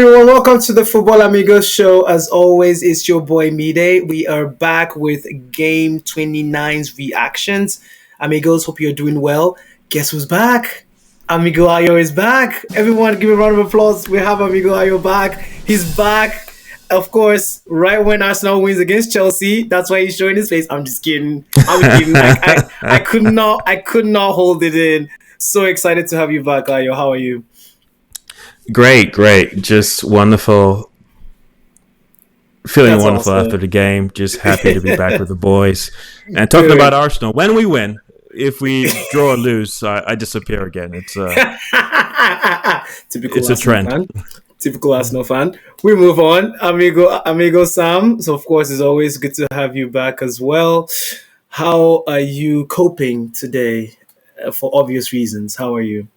everyone. Welcome to the Football Amigos show. As always, it's your boy Mide. We are back with Game 29's reactions. Amigos, hope you're doing well. Guess who's back? Amigo Ayo is back. Everyone, give a round of applause. We have Amigo Ayo back. He's back. Of course, right when Arsenal wins against Chelsea, that's why he's showing his face. I'm just kidding. I'm kidding. I could not hold it in. So excited to have you back, Ayo. How are you? Great. Just wonderful. Feeling That's wonderful awesome. after the game. Just happy to be back with the boys. And talking about Arsenal, when we win, if we draw or lose, I disappear again. Typical It's a Arsenal trend. fan. Typical Arsenal fan. We move on, amigo Sam. So of course, it's always good to have you back as well. How are you coping today? For obvious reasons, how are you?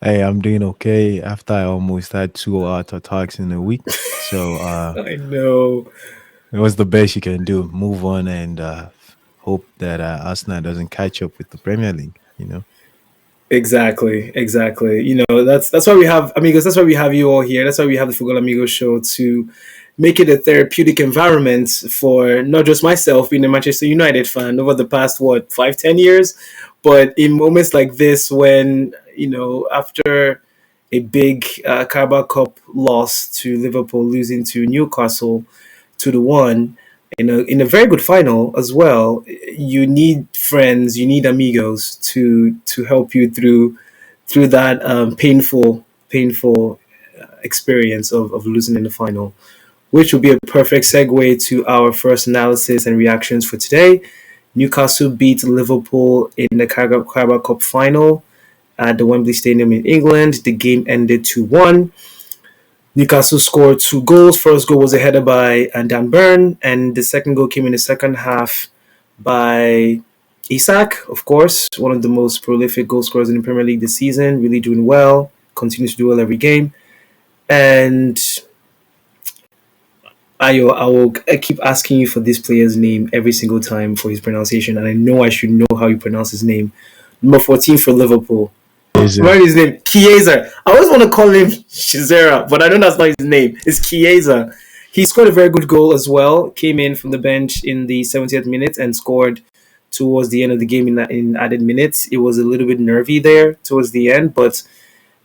Hey, I'm doing okay after I almost had two heart attacks in a week. So I know. it was the best you can do. Move on and hope that Arsenal doesn't catch up with the Premier League. Exactly. That's why we have amigos. That's why we have you all here. That's why we have the Football Amigos show to make it a therapeutic environment for not just myself being a Manchester United fan over the past 5-10 years, but in moments like this when after a big Carabao Cup loss to Liverpool, losing to Newcastle 2-1 in a very good final as well. You need friends, you need amigos to help you through that painful experience of losing in the final, which will be a perfect segue to our first analysis and reactions for today. Newcastle beat Liverpool in the Carabao Cup final at the Wembley Stadium in England. The game ended 2-1. Newcastle scored 2 goals. First goal was a header by Dan Burn, and the second goal came in the second half by Isak, of course, one of the most prolific goal scorers in the Premier League this season, really doing well, continues to do well every game. And I keep asking you for this player's name every single time for his pronunciation, and I know I should know how you pronounce his name. Number 14 for Liverpool. Remember his name? Chiesa. I always want to call him Shizera, but I know that's not his name. It's Chiesa. He scored a very good goal as well. Came in from the bench in the 70th minute and scored towards the end of the game in added minutes. It was a little bit nervy there towards the end, but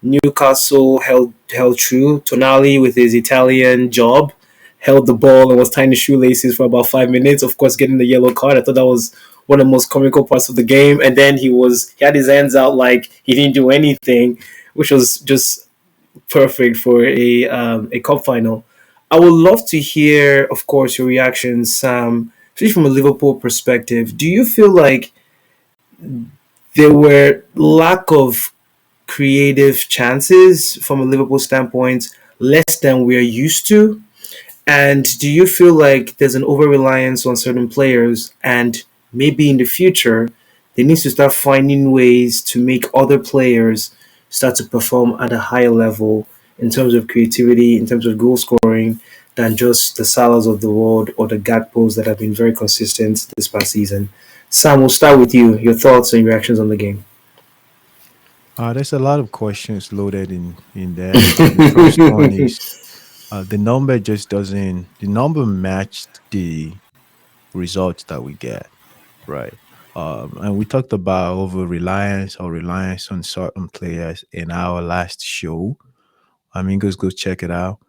Newcastle held true. Tonali, with his Italian job, held the ball and was tying the shoelaces for about 5 minutes. Of course, getting the yellow card. I thought that was one of the most comical parts of the game. And then he had his hands out like he didn't do anything, which was just perfect for a cup final. I would love to hear, of course, your reactions, Sam, especially from a Liverpool perspective. Do you feel like there were lack of creative chances from a Liverpool standpoint, less than we're used to? And do you feel like there's an over reliance on certain players, and maybe in the future they need to start finding ways to make other players start to perform at a higher level in terms of creativity, in terms of goal scoring, than just the Salahs of the world or the Gakpos that have been very consistent this past season? Sam, we'll start with you. Your thoughts and reactions on the game. There's a lot of questions loaded in there. The first one is the number just doesn't. The number matched the results that we get, right? And we talked about over reliance or reliance on certain players in our last show. I mean, go check it out.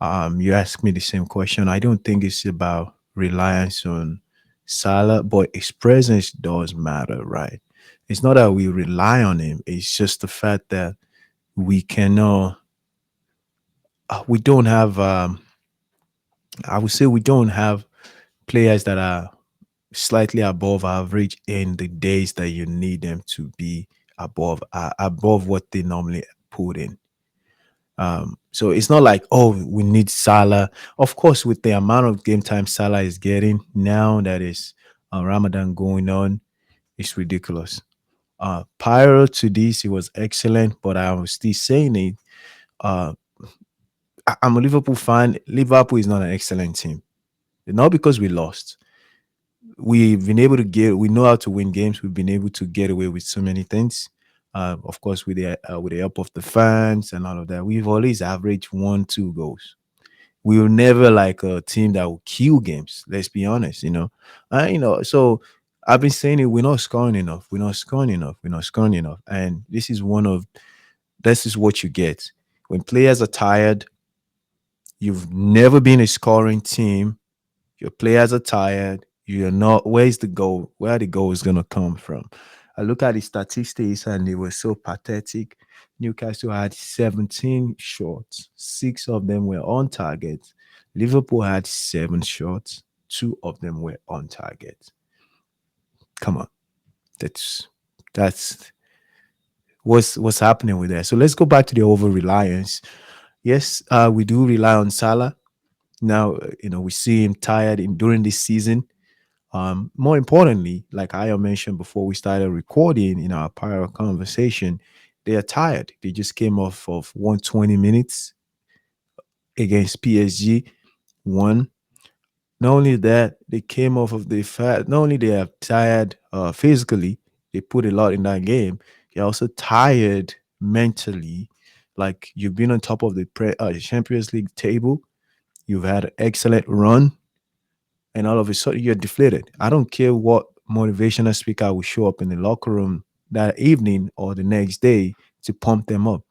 You asked me the same question. I don't think it's about reliance on Salah, but his presence does matter, right? It's not that we rely on him. It's just the fact that we cannot. We don't have. I would say we don't have players that are slightly above average in the days that you need them to be above what they normally put in. So it's not like, oh, we need Salah. Of course, with the amount of game time Salah is getting now that is Ramadan going on, it's ridiculous. Prior to this, it was excellent, but I was still saying it. Uh, I'm a Liverpool fan. Liverpool is not an excellent team. Not because we lost. We've been able to we know how to win games. We've been able to get away with so many things. Of course, with the help of the fans and all of that, we've always averaged 1, 2 goals. We were never like a team that will kill games. Let's be honest, So I've been saying it. We're not scoring enough. We're not scoring enough. We're not scoring enough. And this is what you get when players are tired. You've never been a scoring team. Your players are tired. You're not. Where's the goal? Where the goal is gonna come from? I look at the statistics and they were so pathetic. Newcastle had 17 shots. Six of them were on target. Liverpool had 7 shots. Two of them were on target. Come on, that's what's happening with that. So let's go back to the over reliance. Yes, we do rely on Salah. Now, we see him tired during this season. More importantly, like I mentioned before we started recording in our prior conversation, they are tired. They just came off of 120 minutes against PSG. One. Not only that, they came off of the fact. Not only they are tired physically, they put a lot in that game. They're also tired mentally. Like you've been on top of the Champions League table, you've had an excellent run, and all of a sudden you're deflated. I don't care what motivational speaker will show up in the locker room that evening or the next day to pump them up.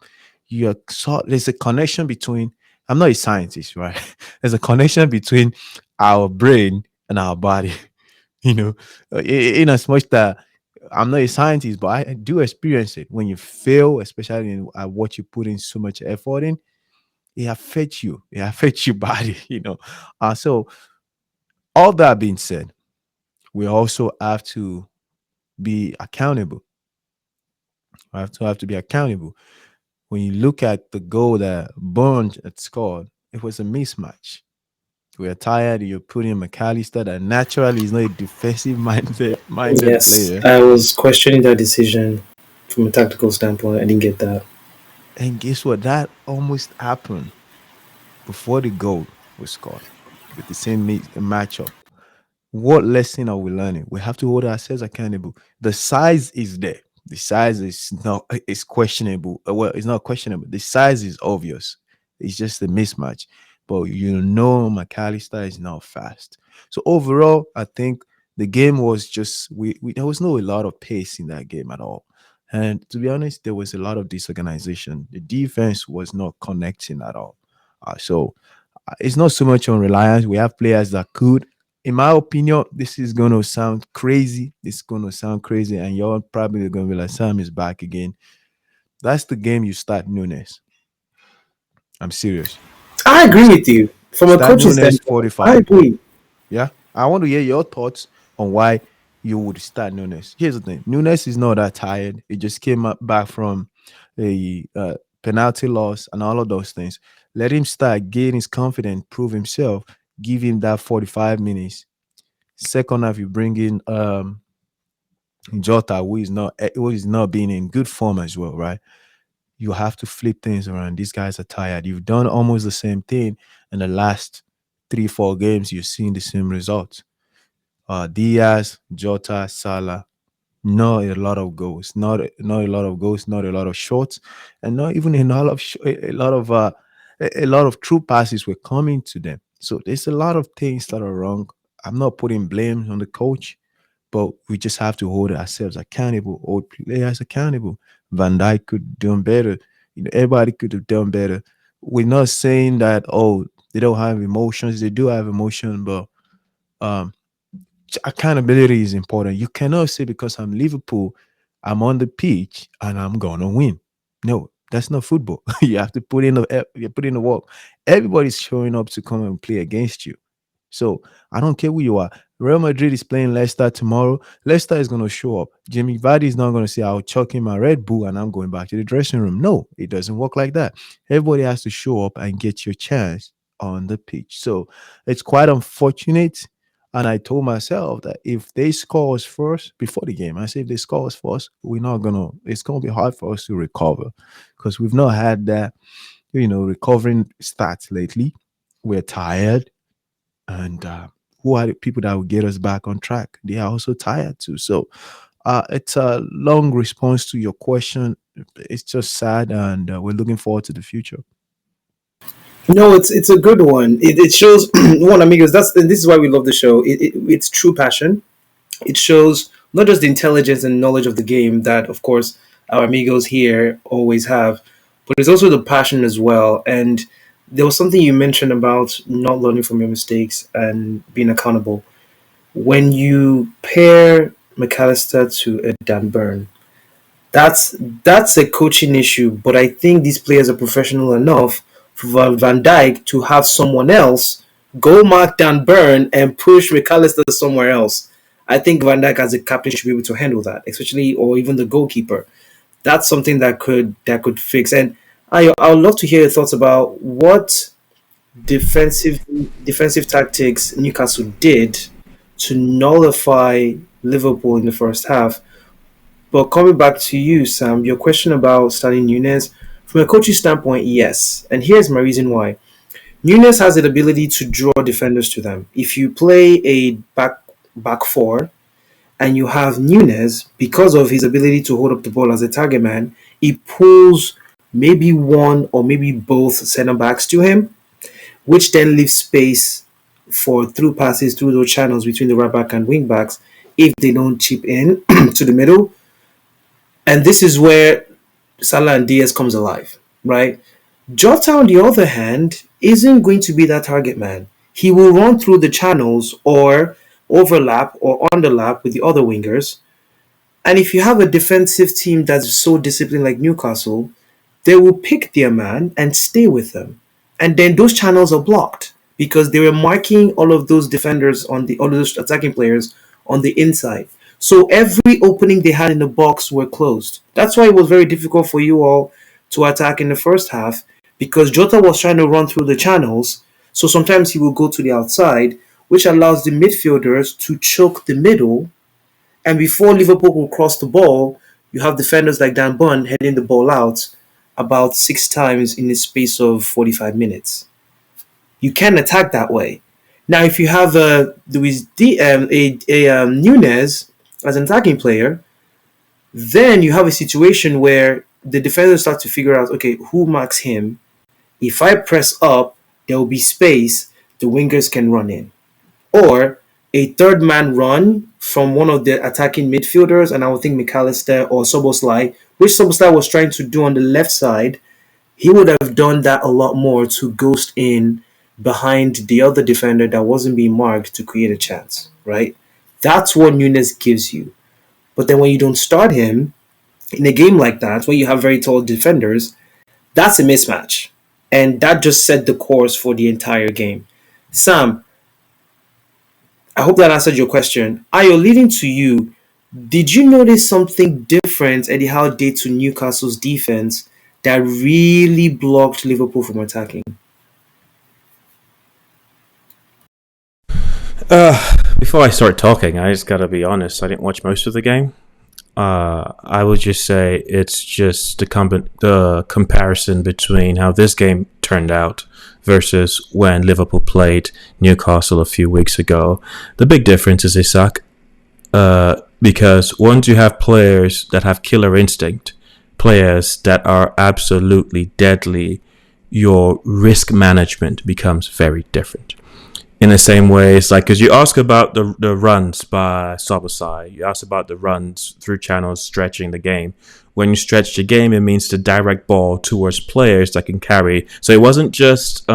There's a connection between. I'm not a scientist, right? There's a connection between our brain and our body. You know, in as much that I'm not a scientist, but I do experience it. When you fail, especially at what you put in so much effort in, it affects you. It affects your body. So all that being said, we also have to be accountable. We have to be accountable. When you look at the goal that Burns had scored, it was a mismatch. We're tired. You're putting McAllister that naturally is not a defensive minded Yes, player. I was questioning that decision from a tactical standpoint. I didn't get that. And guess what? That almost happened before the goal was scored with the same matchup. What lesson are we learning? We have to hold ourselves accountable. The size is there. The size is questionable. Well, it's not questionable. The size is obvious. It's just a mismatch. But McAllister is not fast. So overall, I think the game was just we there was no a lot of pace in that game at all. And to be honest, there was a lot of disorganization. The defense was not connecting at all. So it's not so much on reliance. We have players that could. In my opinion, this is gonna sound crazy. It's gonna sound crazy, and you're probably gonna be like, "Sam is back again." That's the game you start Nunes. I'm serious. I agree with you. From a Start coaching Nunes standpoint, I 45. agree. Yeah, I want to hear your thoughts on why you would start Nunes. Here's the thing: Nunes is not that tired. He just came up back from a penalty loss and all of those things. Let him start, gain his confidence, prove himself. Give him that 45 minutes. Second half, you bring in Jota, who is not being in good form as well, right? You have to flip things around. These guys are tired. You've done almost the same thing in the last 3, 4 games. You've seen the same results. Diaz, Jota, Salah, not a lot of goals, not a lot of goals, not a lot of shots, and not even a lot of true passes were coming to them. So there's a lot of things that are wrong. I'm not putting blame on the coach, but we just have to hold ourselves accountable, hold players accountable. Van Dijk could done better. Everybody could have done better. We're not saying that they don't have emotions. They do have emotion, but um accountability is important. You cannot say because I'm Liverpool, I'm on the pitch and I'm gonna win. No, that's not football. You have to put in the work. Everybody's showing up to come and play against you. So I don't care who you are. Real Madrid is playing Leicester tomorrow. Leicester is going to show up. Jimmy Vardy is not going to say, "I'll chuck in my Red Bull and I'm going back to the dressing room." No, it doesn't work like that. Everybody has to show up and get your chance on the pitch. So it's quite unfortunate. And I told myself that if they score us first before the game, I said if they score us first, it's gonna be hard for us to recover because we've not had that, recovering stats lately. We're tired, and who are the people that will get us back on track? They are also tired too. So It's a long response to your question. It's just sad, and we're looking forward to the future. No, it's a good one. It shows one amigos. This is why we love the show. It's true passion. It shows not just the intelligence and knowledge of the game that, of course, our amigos here always have, but it's also the passion as well. And there was something you mentioned about not learning from your mistakes and being accountable. When you pair McAllister to a Dan Burn, that's a coaching issue. But I think these players are professional enough for Van Dijk to have someone else go mark Dan Burn and push McAllister somewhere else. I think Van Dijk as a captain should be able to handle that, especially or even the goalkeeper. That's something that could fix. And I would love to hear your thoughts about what defensive defensive tactics Newcastle did to nullify Liverpool in the first half. But coming back to you, Sam, your question about starting Nunes, from a coaching standpoint, yes. And here's my reason why. Nunes has the ability to draw defenders to them. If you play a back four and you have Nunes, because of his ability to hold up the ball as a target man, he pulls maybe one or maybe both centre backs to him, which then leaves space for through passes through those channels between the right back and wing backs if they don't chip in to the middle. And this is where Salah and Diaz comes alive, right? Jota, on the other hand, isn't going to be that target man. He will run through the channels or overlap or underlap with the other wingers. And if you have a defensive team that's so disciplined like Newcastle, they will pick their man and stay with them. And then those channels are blocked because they were marking all of those defenders all of those attacking players on the inside. So every opening they had in the box were closed. That's why it was very difficult for you all to attack in the first half because Jota was trying to run through the channels. So sometimes he will go to the outside, which allows the midfielders to choke the middle. And before Liverpool will cross the ball, you have defenders like Dan Bunn heading the ball out about 6 times in the space of 45 minutes. You can attack that way. Now, if you have Nunes as an attacking player, then you have a situation where the defenders start to figure out, okay, who marks him? If I press up, there will be space, the wingers can run in. Or a third man run from one of the attacking midfielders, and I would think McAllister or Szoboszlai, which Szoboszlai was trying to do on the left side, he would have done that a lot more to ghost in behind the other defender that wasn't being marked to create a chance, right? That's what Nunes gives you. But then when you don't start him in a game like that, where you have very tall defenders, that's a mismatch. And that just set the course for the entire game. Sam, I hope that answered your question. Ayo, leading to you, did you notice something different Eddie Howe did to Newcastle's defense that really blocked Liverpool from attacking? Before I start talking, I just gotta be honest. I didn't watch most of the game. I would just say it's just the comparison between how this game turned out versus when Liverpool played Newcastle a few weeks ago. The big difference is Isak, because once you have players that have killer instinct, players that are absolutely deadly, your risk management becomes very different. In the same way, it's like, because you ask about the runs by Szoboszlai, you ask about the runs through channels stretching the game. When you stretch the game, it means the direct ball towards players that can carry. So it wasn't just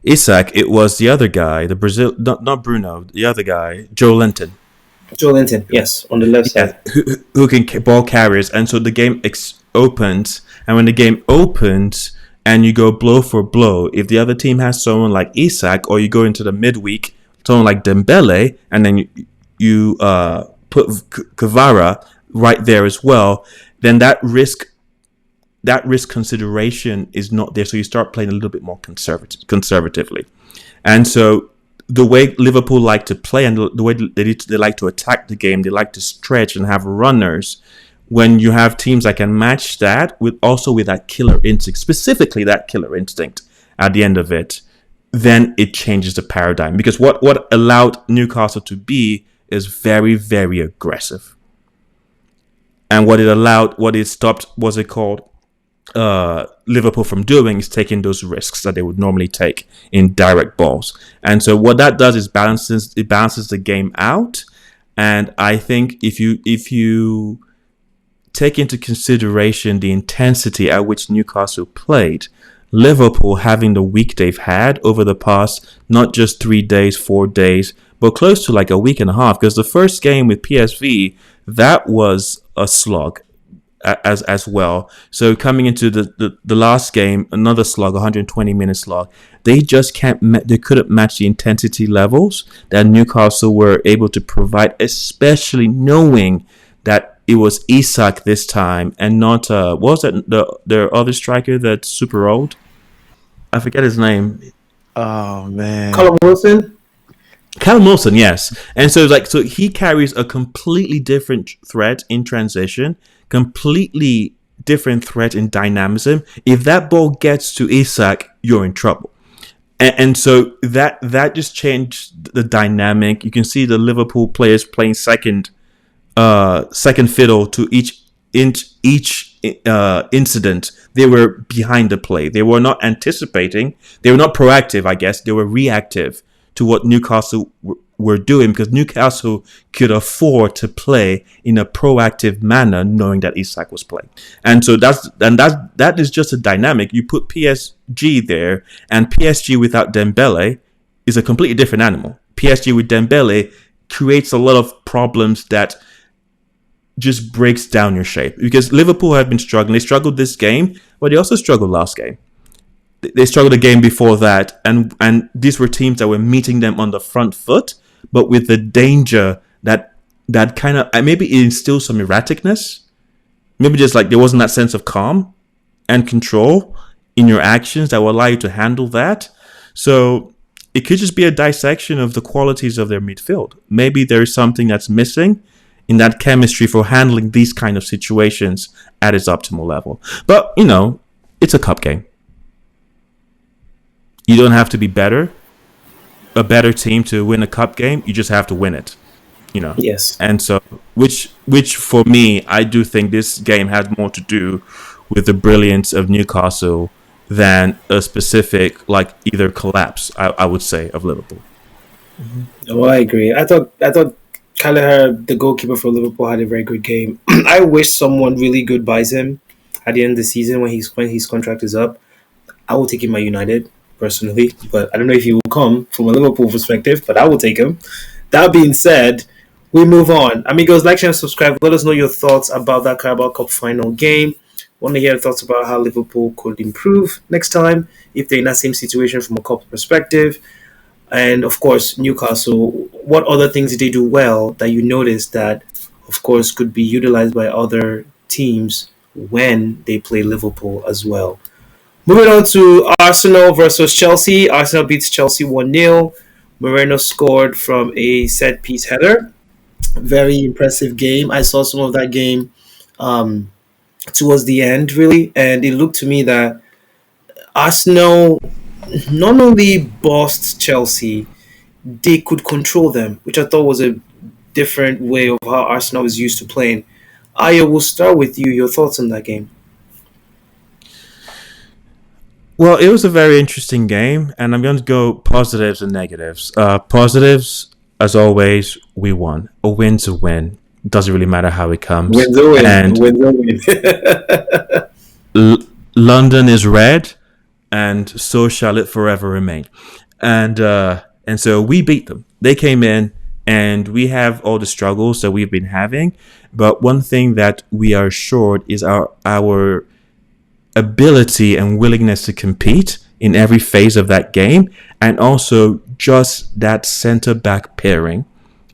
Isak, it was the other guy, the Brazil, not Bruno, the other guy, Joe Linton. Joe Linton, yes, on the left side. Who can ball carriers. And so the game opens, and when the game opens, and you go blow for blow, if the other team has someone like Isak, or you go into the midweek, someone like Dembele, and then you put Kvara right there as well, then that risk consideration is not there. So you start playing a little bit more conservatively. And so the way Liverpool like to play and the way they like to attack the game, they like to stretch and have runners. When you have teams that can match that with that killer instinct, specifically that killer instinct at the end of it, then it changes the paradigm. Because what allowed Newcastle to be is very, very aggressive. And what it stopped, what's it called? Liverpool from doing is taking those risks that they would normally take in direct balls. And so what that does is balances the game out. And I think if you take into consideration the intensity at which Newcastle played, Liverpool having the week they've had over the past not just 3 days, 4 days, but close to like a week and a half, because the first game with PSV, that was a slog as well. So coming into the last game, another slog, 120-minute slog, they just they couldn't match the intensity levels that Newcastle were able to provide, especially knowing that it was Isak this time and not what was that their other striker that's super old? I forget his name. Oh man, Callum Wilson. Callum Wilson, yes. And so he carries a completely different threat in transition, completely different threat in dynamism. If that ball gets to Isak, you're in trouble. And so that just changed the dynamic. You can see the Liverpool players playing second fiddle to each incident. They were behind the play. They were not anticipating. They were not proactive, I guess. They were reactive to what Newcastle were doing, because Newcastle could afford to play in a proactive manner, knowing that Isak was playing. And so that is just a dynamic. You put PSG there, and PSG without Dembele is a completely different animal. PSG with Dembele creates a lot of problems that just breaks down your shape, because Liverpool have been struggling. They struggled this game, but they also struggled last game. They struggled the game before that, and these were teams that were meeting them on the front foot, but with the danger that kind of maybe it instills some erraticness. Maybe just like there wasn't that sense of calm and control in your actions that will allow you to handle that. So it could just be a dissection of the qualities of their midfield. Maybe there is something that's missing in that chemistry for handling these kind of situations at its optimal level. But, it's a cup game. You don't have to be a better team to win a cup game. You just have to win it, Yes. And so, which for me, I do think this game has more to do with the brilliance of Newcastle than a specific, like, either collapse, I would say, of Liverpool. Mm-hmm. Oh, I agree. I thought Kelleher, the goalkeeper for Liverpool, had a very good game. I wish someone really good buys him at the end of the season when his contract is up. I will take him at United personally, but I don't know if he will come from a Liverpool perspective, but I will take him. That being said, we move on. Amigos, like, share, and subscribe. Let us know your thoughts about that Carabao Cup final game. Want to hear thoughts about how Liverpool could improve next time if they're in that same situation from a cup perspective. And of course, Newcastle, what other things did they do well that you noticed that, of course, could be utilized by other teams when they play Liverpool as well? Moving on to Arsenal versus Chelsea. Arsenal beats Chelsea 1-0. Moreno scored from a set-piece header. Very impressive game. I saw some of that game towards the end, really, and it looked to me that Arsenal not only bossed Chelsea, they could control them, which I thought was a different way of how Arsenal is used to playing. Ayo, we'll start with you. Your thoughts on that game? Well, it was a very interesting game, and I'm going to go positives and negatives. Positives, as always, we won. A win's a win. Doesn't really matter how it comes. Win's a win. And Win's a win. London is red, and so shall it forever remain. And so we beat them. They came in, and we have all the struggles that we've been having. But one thing that we are assured is our ability and willingness to compete in every phase of that game, and also just that center back pairing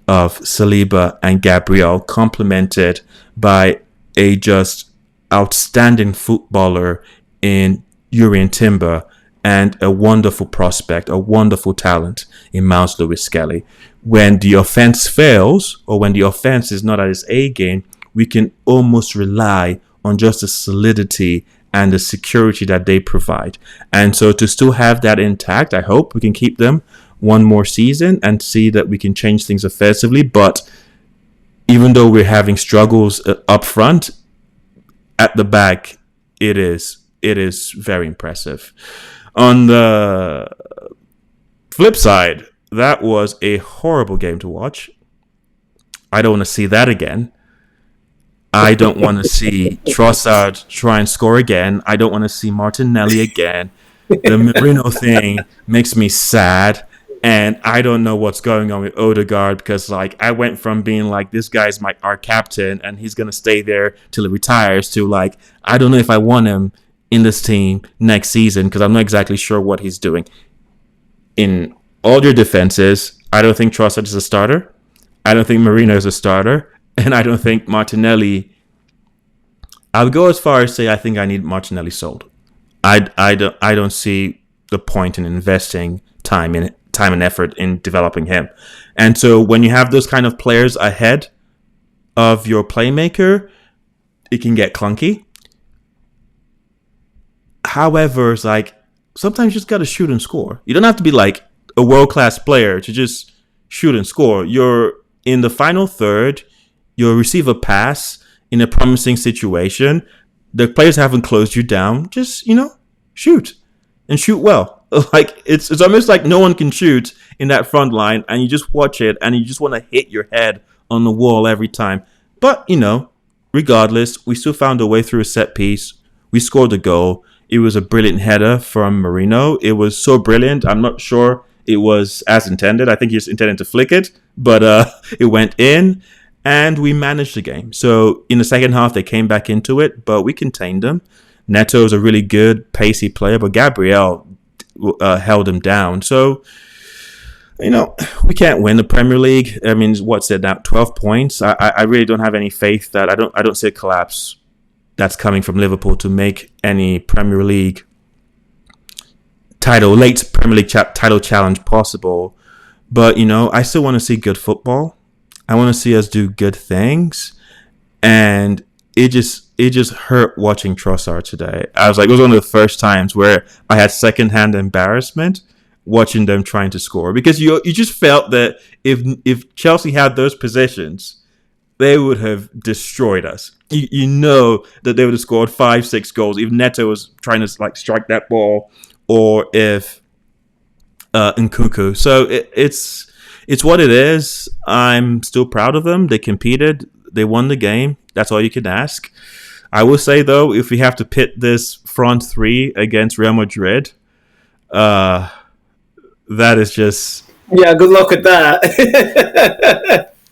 of Saliba and Gabriel, complemented by a just outstanding footballer in Urian Timber and a wonderful prospect, a wonderful talent in Miles Lewis-Skelly. When the offense fails, or when the offense is not at its A game, we can almost rely on just the solidity and the security that they provide. And so to still have that intact, I hope we can keep them one more season and see that we can change things offensively. But even though we're having struggles up front, at the back, it is very impressive. On the flip side, that was a horrible game to watch. I don't want to see that again. I don't want to see Trossard try and score again. I don't want to see Martinelli again. The Merino thing makes me sad. And I don't know what's going on with Odegaard, because like I went from being like, this guy's our captain and he's going to stay there till he retires, to like, I don't know if I want him in this team next season because I'm not exactly sure what he's doing. In all your defenses, I don't think Trossard is a starter. I don't think Merino is a starter. And I don't think Martinelli... I'll go as far as say I think I need Martinelli sold. I don't see the point in investing time and effort in developing him. And so when you have those kind of players ahead of your playmaker, it can get clunky. However, it's like sometimes you just got to shoot and score. You don't have to be like a world-class player to just shoot and score. You're in the final third, you'll receive a pass in a promising situation. The players haven't closed you down. Just, shoot and shoot well. Like it's almost like no one can shoot in that front line, and you just watch it and you just want to hit your head on the wall every time. But, regardless, we still found a way through a set piece. We scored a goal. It was a brilliant header from Merino. It was so brilliant. I'm not sure it was as intended. I think he just intended to flick it, but it went in, and we managed the game. So in the second half, they came back into it, but we contained them. Neto is a really good, pacey player, but Gabriel held him down. So, we can't win the Premier League. I mean, what's it now? 12 points. I really don't have any faith that I don't see a collapse that's coming from Liverpool to make any Premier League late Premier League title challenge possible. But, I still want to see good football. I want to see us do good things. And it just hurt watching Trossard today. I was like, it was one of the first times where I had secondhand embarrassment watching them trying to score, because you just felt that if Chelsea had those positions, they would have destroyed us. You know that they would have scored 5-6 goals if Neto was trying to like strike that ball, or if Nkunku. So it's what it is. I'm still proud of them. They competed. They won the game. That's all you can ask. I will say, though, if we have to pit this front three against Real Madrid, that is just... Yeah, good luck with that.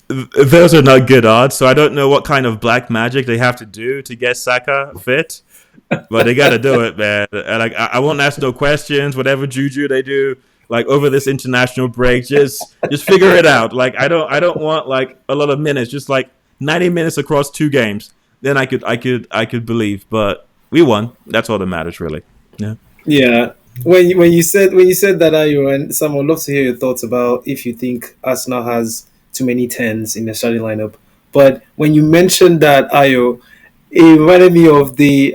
Those are not good odds, so I don't know what kind of black magic they have to do to get Saka fit, but they got to do it, man. And I won't ask no questions. Whatever juju they do, like over this international break, just figure it out. Like I don't want like a lot of minutes, just like 90 minutes across 2 games. Then I could believe, but we won. That's all that matters, really. Yeah. Yeah. When you said that, Ayo, and Sam, I'd love to hear your thoughts about if you think Arsenal has too many 10s in the starting lineup. But when you mentioned that, Ayo, it reminded me of the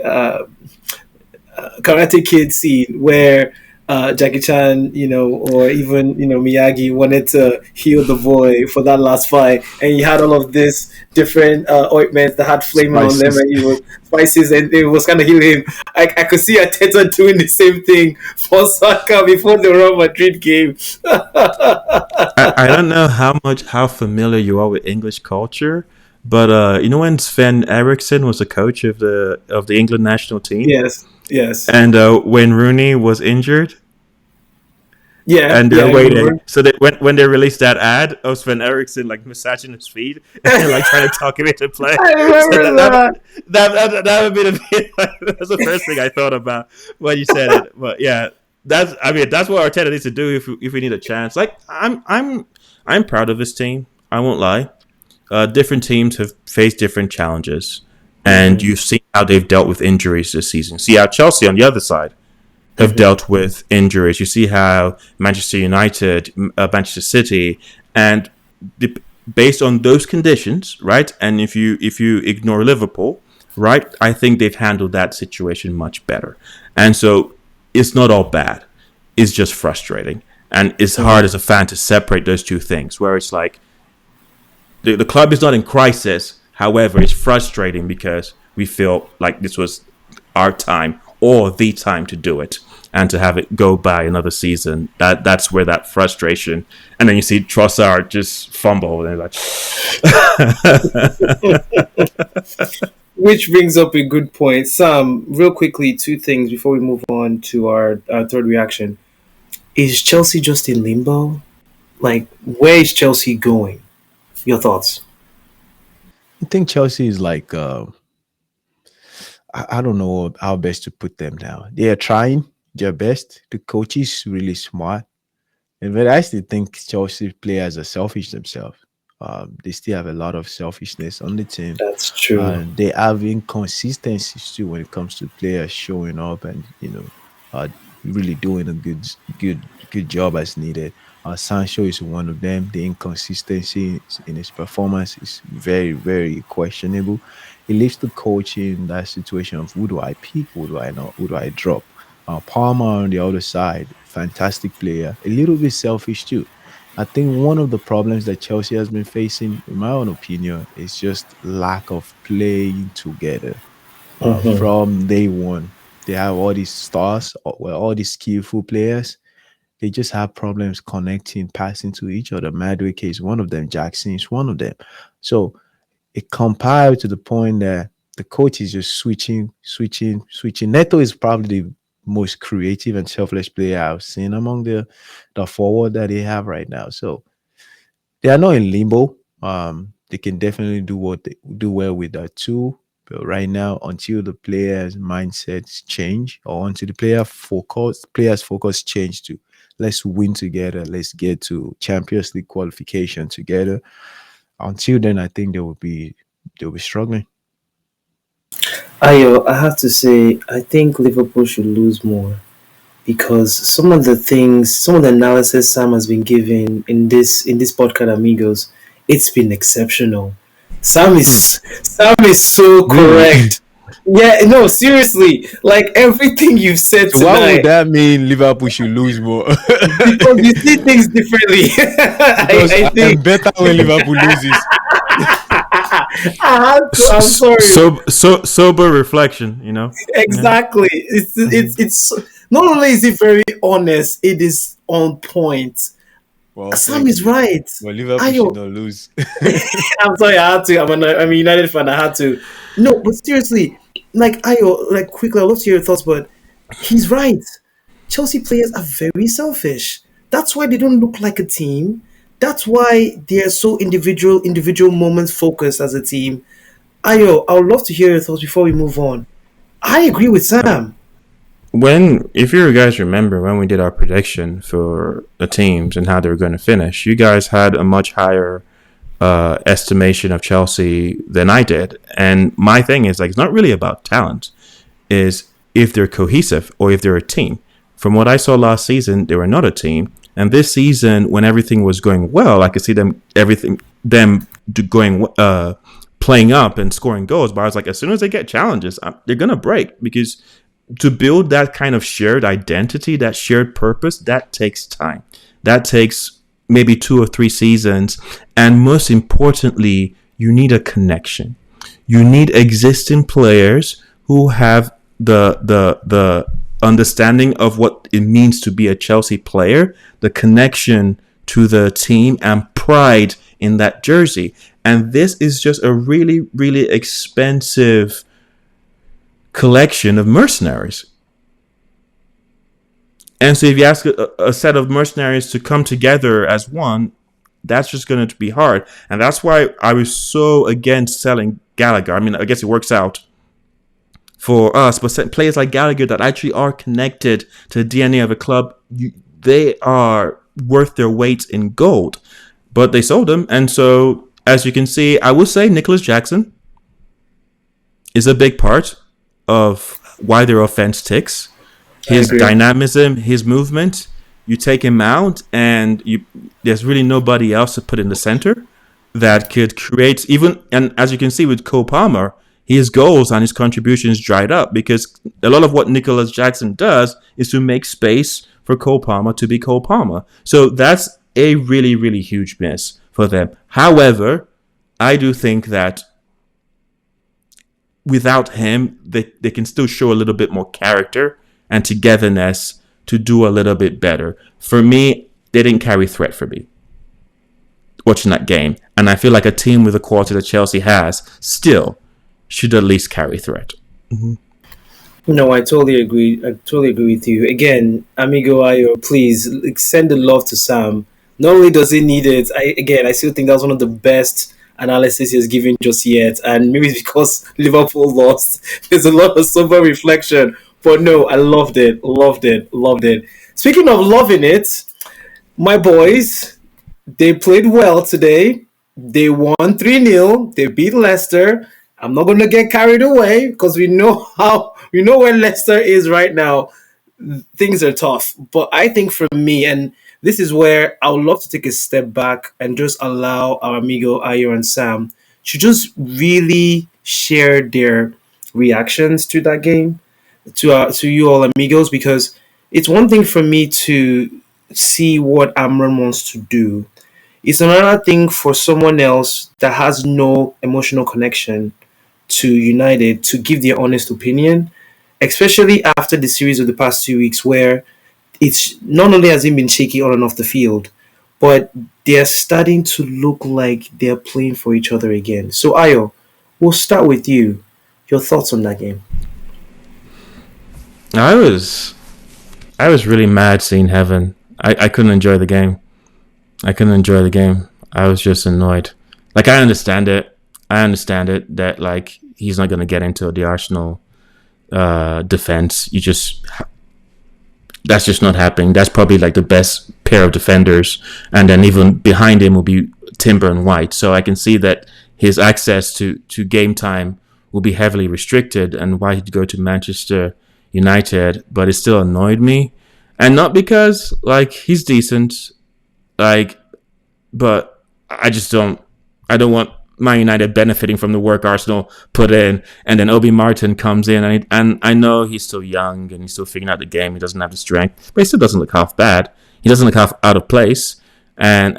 Karate Kid scene where Jackie Chan, or even, Miyagi wanted to heal the boy for that last fight, and he had all of this different ointments that had flaming on them, and he was spices, and it was kind of healing him. I could see Arteta doing the same thing for Saka before the Real Madrid game. I don't know how familiar you are with English culture, but when Sven Eriksson was the coach of the England national team? Yes. And when Rooney was injured, and they're waiting. So when they released that ad of Sven Eriksson like massaging his feet and like trying to talk him into play, I remember that would be that's the first thing I thought about when you said it. But yeah, that's what Arteta needs to do if we need a chance. Like I'm proud of this team. I won't lie. Different teams have faced different challenges, and you've seen how they've dealt with injuries this season. See how Chelsea on the other side have dealt with injuries. You see how Manchester United, Manchester City, and based on those conditions, right? And if you ignore Liverpool, right? I think they've handled that situation much better. And so it's not all bad. It's just frustrating. And it's hard as a fan to separate those two things, where it's like the club is not in crisis. However, it's frustrating because we feel like this was our time or the time to do it, and to have it go by another season. That's where that frustration. And then you see Trossard just fumble, and like. Which brings up a good point. Sam, real quickly, two things before we move on to our third reaction. Is Chelsea just in limbo? Like, where is Chelsea going? Your thoughts? I think Chelsea is like I don't know how best to put them now. They are trying their best. The coach is really smart, but I still think Chelsea players are selfish themselves. They still have a lot of selfishness on the team. That's true. They have inconsistencies too when it comes to players showing up and really doing a good job as needed. Sancho is one of them. The inconsistency in his performance is very, very questionable. It leaves the coach in that situation of who do I pick, who do I not, who do I drop. Palmer on the other side, fantastic player, a little bit selfish too. I think one of the problems that Chelsea has been facing, in my own opinion, is just lack of playing together. From day one, they have all these stars, all these skillful players. They just have problems connecting, passing to each other. Madueke is one of them. Jackson is one of them. So it compiled to the point that the coach is just switching. Neto is probably the most creative and selfless player I've seen among the forward that they have right now. So they are not in limbo. They can definitely do what they do well with that too. But right now, until the players' mindsets change, or until the players' focus change to let's win together, let's get to Champions League qualification together. Until then, I think they'll be struggling. I have to say, I think Liverpool should lose more because some of the analysis Sam has been giving in this podcast, Amigos, it's been exceptional. Sam is so correct. Yeah, no, seriously. Like everything you've said So why would tonight, that mean Liverpool should lose more? because you see things differently. Because I I think am better when Liverpool loses. I had to. I'm sorry. Sober reflection, you know. Exactly. It's not only is it very honest, it is on point. Well, Sam thank is you. right. Well, Liverpool Ayo, should not lose. I'm sorry, I had to. I'm a United fan. I had to. No, but seriously, like Ayo, like quickly, I'd love to hear your thoughts, but he's right. Chelsea players are very selfish. That's why they don't look like a team. That's why they're so individual moments focused as a team. Ayo, I would love to hear your thoughts before we move on. I agree with Sam. If you guys remember when we did our prediction for the teams and how they were going to finish, you guys had a much higher estimation of Chelsea than I did. And my thing is, like, it's not really about talent. Is if they're cohesive or if they're a team. From what I saw last season, they were not a team. And this season, when everything was going well, I could see playing up and scoring goals. But I was like, as soon as they get challenges, they're gonna break, because to build that kind of shared identity, that shared purpose, that takes time. That takes maybe 2 or 3 seasons, and most importantly, you need a connection. You need existing players who have the understanding of what it means to be a Chelsea player, the connection to the team, and pride in that jersey. And this is just a really, really expensive collection of mercenaries. And so if you ask a set of mercenaries to come together as one, that's just going to be hard. And that's why I was so against selling Gallagher. I mean, I guess it works out for us, but players like Gallagher that actually are connected to the DNA of a club, they are worth their weight in gold. But they sold them. And so, as you can see, I will say Nicholas Jackson is a big part of why their offense ticks. His dynamism, his movement, you take him out and there's really nobody else to put in the center that could create even, and as you can see with Cole Palmer, his goals and his contributions dried up because a lot of what Nicholas Jackson does is to make space for Cole Palmer to be Cole Palmer. So that's a really, really huge miss for them. However, I do think that without him, they can still show a little bit more character and togetherness to do a little bit better. For me, they didn't carry threat for me watching that game. And I feel like a team with the quality that Chelsea has still should at least carry threat. Mm-hmm. No, I totally agree. I totally agree with you. Again, Amigo Ayo, please send the love to Sam. Not only does he need it, I still think that's one of the best analysis he's given just yet. And maybe it's because Liverpool lost. There's a lot of sober reflection. But no, I loved it. Loved it. Loved it. Speaking of loving it, my boys, they played well today. They won 3-0. They beat Leicester. I'm not going to get carried away because we know where Leicester is right now. Things are tough. But I think for me, and this is where I would love to take a step back and just allow our amigo Ayo and Sam to just really share their reactions to that game, to you all amigos, because it's one thing for me to see what Amram wants to do. It's another thing for someone else that has no emotional connection to United to give their honest opinion, especially after the series of the past 2 weeks where it's not only has it been shaky on and off the field, but they're starting to look like they're playing for each other again. So Ayo, we'll start with you. Your thoughts on that game? I was really mad seeing Heaven. I couldn't enjoy the game. I was just annoyed. Like, I understand it that like he's not going to get into the Arsenal defense. That's just not happening. That's probably like the best pair of defenders, and then even behind him will be Timber and White. So I can see that his access to game time will be heavily restricted, and why he'd go to Manchester United. But it still annoyed me, and not because like he's decent, like, but I don't want Man United benefiting from the work Arsenal put in, and then Obi Martin comes in, and I know he's still young and he's still figuring out the game. He doesn't have the strength, but he still doesn't look half bad. He doesn't look half out of place. And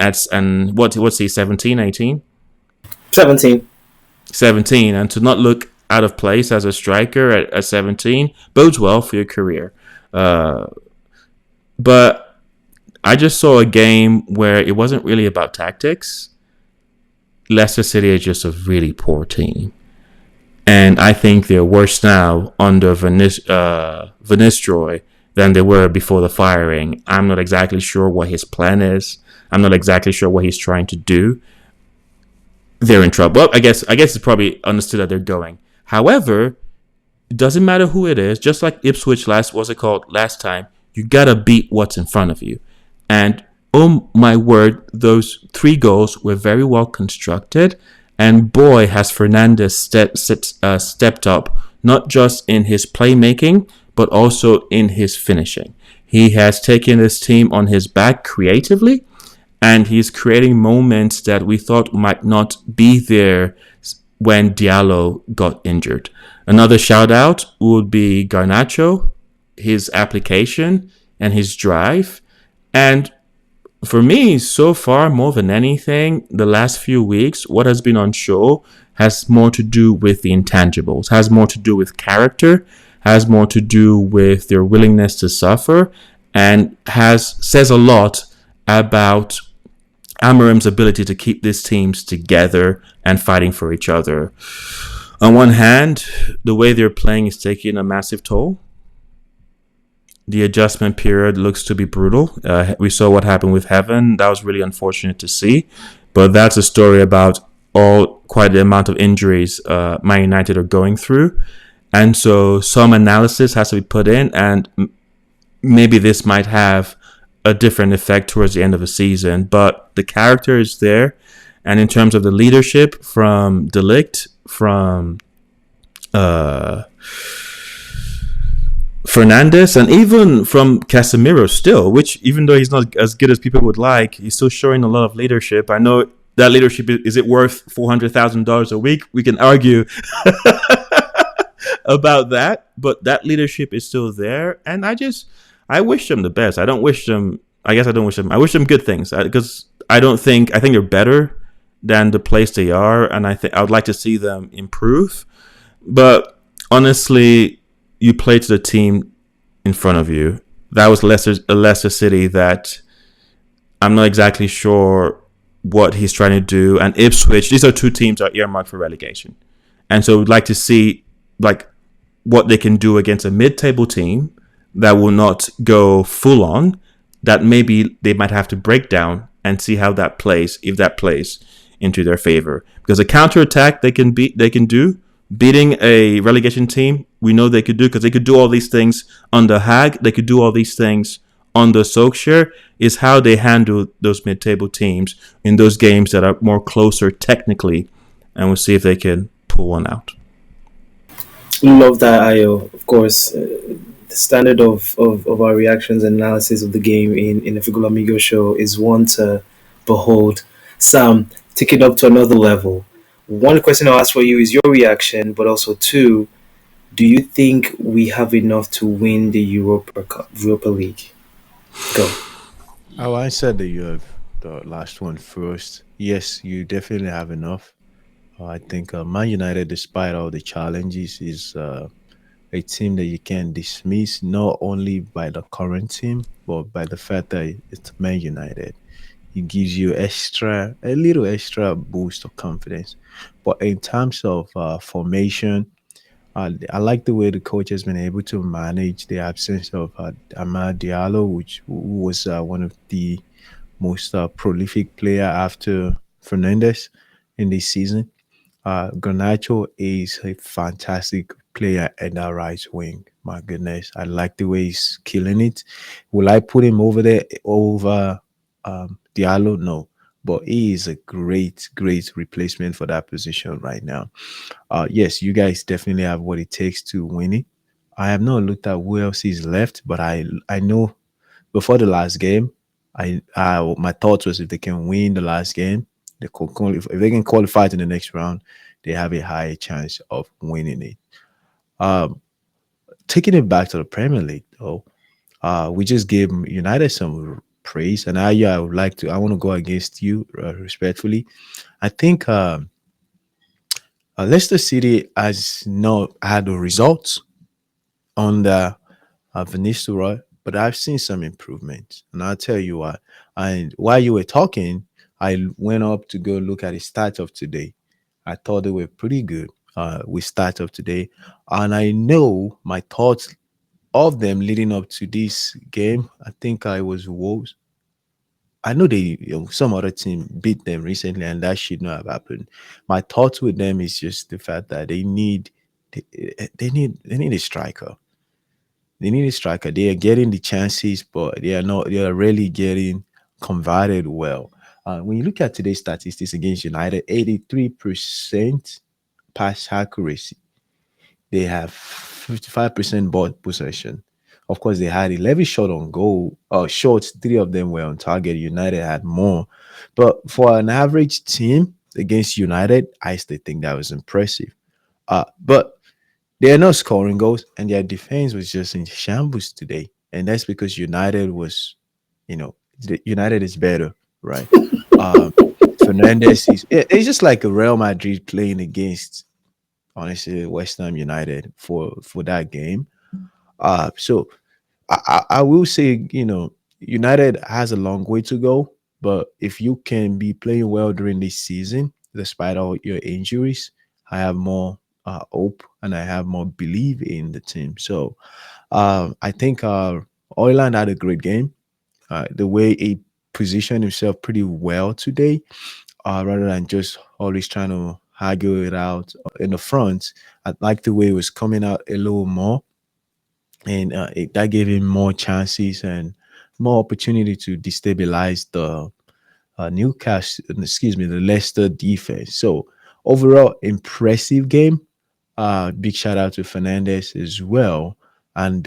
what's he, 17, 18? 17, and to not look out of place as a striker at 17 bodes well for your career. But I just saw a game where it wasn't really about tactics. Leicester City is just a really poor team. And I think they're worse now under Van Nistelrooy than they were before the firing. I'm not exactly sure what his plan is. I'm not exactly sure what he's trying to do. They're in trouble. Well, I guess it's probably understood that they're going. However, it doesn't matter who it is. Just like Ipswich last time, you gotta beat what's in front of you. And oh my word, those 3 goals were very well constructed. And boy, has Fernandes stepped up, not just in his playmaking, but also in his finishing. He has taken this team on his back creatively, and he's creating moments that we thought might not be there when Diallo got injured. Another shout out would be Garnacho, his application and his drive. And for me, so far, more than anything, the last few weeks, what has been on show has more to do with the intangibles, has more to do with character, has more to do with their willingness to suffer, and says a lot about Amarim's ability to keep these teams together and fighting for each other. On one hand, the way they're playing is taking a massive toll. The adjustment period looks to be brutal. We saw what happened with Heaven. That was really unfortunate to see. But that's a story about quite the amount of injuries Man United are going through. And so some analysis has to be put in, and maybe this might have a different effect towards the end of the season. But the character is there. And in terms of the leadership from De Ligt, from Fernandes, and even from Casemiro still, which even though he's not as good as people would like, he's still showing a lot of leadership. I know that leadership, is it worth $400,000 a week? We can argue. about that, but that leadership is still there, and I wish them the best. I don't wish them. I guess I don't wish them. I wish them good things because I think they're better than the place they are, and I would like to see them improve. But honestly, you play to the team in front of you. That was Leicester City that I'm not exactly sure what he's trying to do. And Ipswich, these are two teams that are earmarked for relegation. And so we'd like to see like what they can do against a mid-table team that will not go full on, that maybe they might have to break down and see how that plays, if that plays into their favor. Because a counter-attack they can do, beating a relegation team, we know they could do, because they could do all these things under Hag, they could do all these things under Solskjaer, is how they handle those mid-table teams in those games that are more closer technically, and we'll see if they can pull one out. Love that, Ayo. Of course, the standard of our reactions and analysis of the game in the Figula Amigo show is one to behold. Sam, take it up to another level. One question I'll ask for you is your reaction, but also two, do you think we have enough to win the Europa League? Go. Oh, I said that you have the last one first. Yes, you definitely have enough. I think Man United, despite all the challenges, is a team that you can dismiss not only by the current team, but by the fact that it's Man United. It gives you a little extra boost of confidence. But in terms of formation, I like the way the coach has been able to manage the absence of Amad Diallo, who was one of the most prolific player after Fernandez in this season. Garnacho is a fantastic player at that right wing. My goodness, I like the way he's killing it. Will I put him over there over Diallo? No, but he is a great replacement for that position right now. Yes, you guys definitely have what it takes to win it. I have not looked at who else is left, but I know before the last game, I my thoughts was if they can win the last game, if they can qualify to the next round, they have a higher chance of winning it. Um, Taking it back to the Premier League, though, we just gave United some praise, and I want to go against you respectfully. I think Leicester City has not had the results on the Venezuela, but I've seen some improvement, and I'll tell you what. And while you were talking, I went up to go look at the stats of today. I thought they were pretty good with stats of today, and I know my thoughts of them leading up to this game. I think I was Wolves. I know some other team beat them recently, and that should not have happened. My thoughts with them is just the fact that they need a striker. They need a striker. They are getting the chances, but they are not. They are really getting converted well. When you look at today's statistics against United, 83% pass accuracy. They have 55% ball possession. Of course, they had 11 shot on goal. Shots, three of them were on target. United had more. But for an average team against United, I still think that was impressive. But they are not scoring goals, and their defense was just in shambles today. And that's because United was, United is better, right? Um, Fernandez it's just like a Real Madrid playing against, honestly, West Ham United for that game. So I will say, United has a long way to go, but if you can be playing well during this season, despite all your injuries, I have more hope and I have more belief in the team. So I think Oyland had a great game. The way he positioned himself pretty well today, rather than just always trying to argue it out in the front. I like the way he was coming out a little more, and that gave him more chances and more opportunity to destabilize the Newcastle, excuse me, the Leicester defense. So overall, impressive game. Big shout out to Fernandez as well. And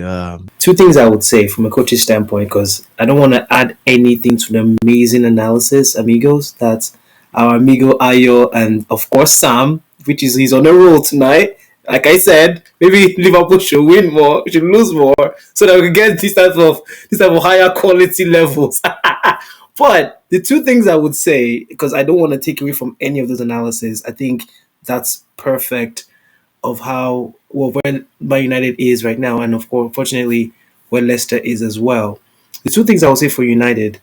Two things I would say from a coach's standpoint, because I don't want to add anything to the amazing analysis, amigos, that our amigo Ayo and of course Sam, which is he's on a roll tonight. Like I said, maybe Liverpool should win more, should lose more, so that we can get this type of higher quality levels. But the two things I would say, because I don't want to take away from any of those analysis, I think that's perfect of how where Man United is right now, and of course, fortunately, where Leicester is as well. The two things I would say for United,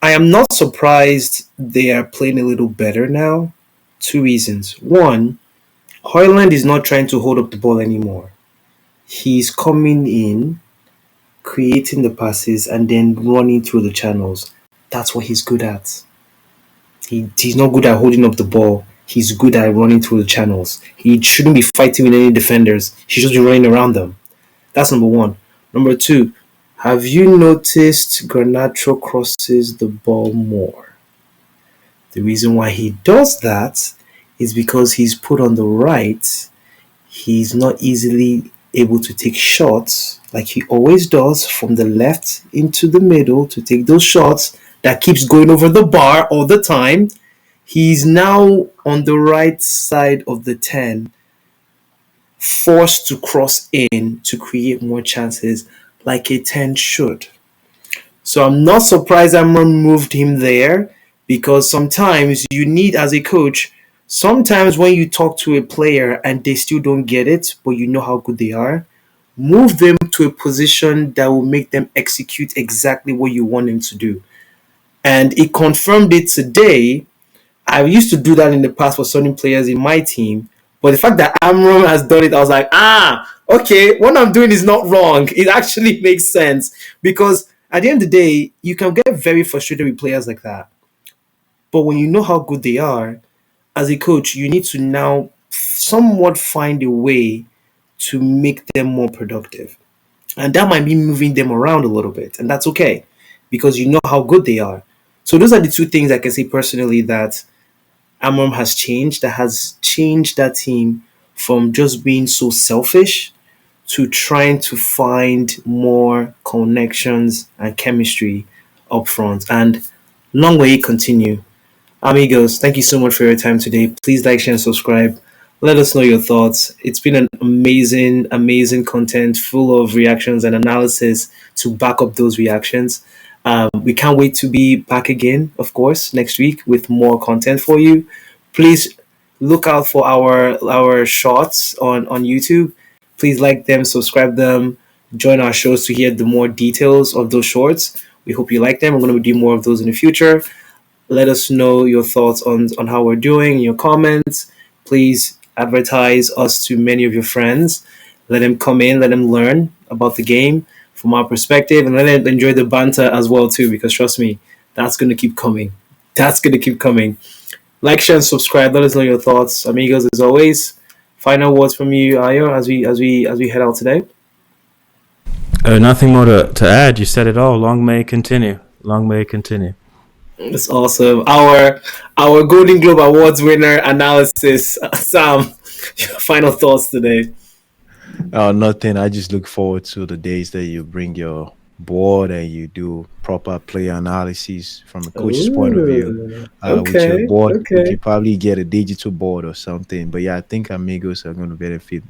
I am not surprised they are playing a little better now. Two reasons. One, Hoyland is not trying to hold up the ball anymore. He's coming in, creating the passes, and then running through the channels. That's what he's good at. He's not good at holding up the ball. He's good at running through the channels. He shouldn't be fighting with any defenders. He should be running around them. That's number one. Number two, have you noticed Garnacho crosses the ball more? The reason why he does that is because he's put on the right. He's not easily able to take shots like he always does from the left into the middle to take those shots that keeps going over the bar all the time. He's now on the right side of the 10, forced to cross in to create more chances like a 10 should. So I'm not surprised Amram moved him there, because sometimes you need, as a coach, sometimes when you talk to a player and they still don't get it, but you know how good they are, move them to a position that will make them execute exactly what you want them to do. And it confirmed it today. I used to do that in the past for certain players in my team, but the fact that Amram has done it, I was like, okay, what I'm doing is not wrong. It actually makes sense, because at the end of the day, you can get very frustrated with players like that. But when you know how good they are, as a coach, you need to now somewhat find a way to make them more productive. And that might be moving them around a little bit. And that's okay, because you know how good they are. So those are the two things I can say personally that Amram has changed, that has changed that team from just being so selfish to trying to find more connections and chemistry up front. And long way it continue. Amigos, thank you so much for your time today. Please like, share, and subscribe. Let us know your thoughts. It's been an amazing, amazing content full of reactions and analysis to back up those reactions. We can't wait to be back again, of course, next week with more content for you. Please look out for our shorts on YouTube. Please like them, subscribe them, join our shows to hear the more details of those shorts. We hope you like them. We're going to do more of those in the future. Let us know your thoughts on how we're doing, your comments. Please advertise us to many of your friends. Let them come in, let them learn about the game from our perspective, and let them enjoy the banter as well too, because trust me, that's going to keep coming. That's going to keep coming. Like, share, and subscribe. Let us know your thoughts. Amigos, as always. Final words from you, Ayo, as we head out today. Nothing more to add. You said it all. Long may it continue. Long may it continue. That's awesome. Our Golden Globe Awards winner analysis, Sam. Your final thoughts today. Nothing. I just look forward to the days that you bring your board and you do proper player analysis from a coach's point of view. With your board, you can probably get a digital board or something. But yeah, I think Amigos are going to benefit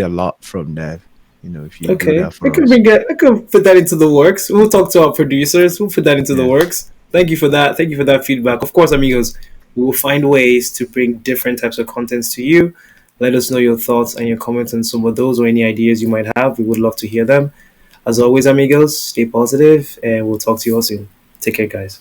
a lot from that. If you do that for us. I could put that into the works. We'll talk to our producers. We'll put that into the works. Thank you for that. Thank you for that feedback. Of course, Amigos, we will find ways to bring different types of contents to you. Let us know your thoughts and your comments on some of those, or any ideas you might have. We would love to hear them. As always, Amigos, stay positive, and we'll talk to you all soon. Take care, guys.